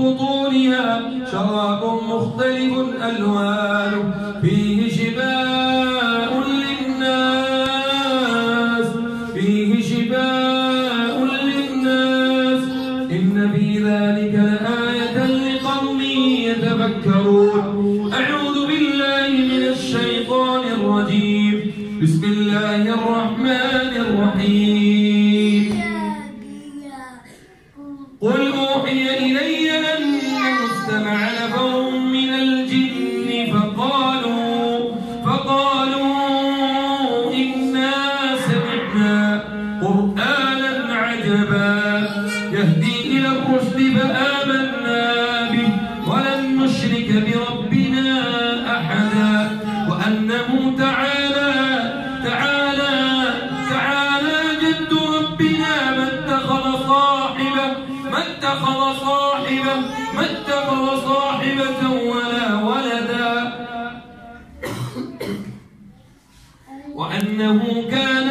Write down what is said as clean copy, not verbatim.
بطونها شراب مختلف ألوانه فيه شفاء للناس إن في ذلك لآية لقوم يتفكرون. أعوذ بالله من الشيطان الرجيم. بسم الله الرحمن الرحيم. قل أوحي إلي أنه استمع نفر من الجن فقالوا إنا سمعنا قرآنا عجبا يهدي إلى الرشد فآمنا به ولن نشرك بربنا أحدا وأنه تعالى جد ربنا ما اتخذ صاحبة ولا ولدا وأنه كان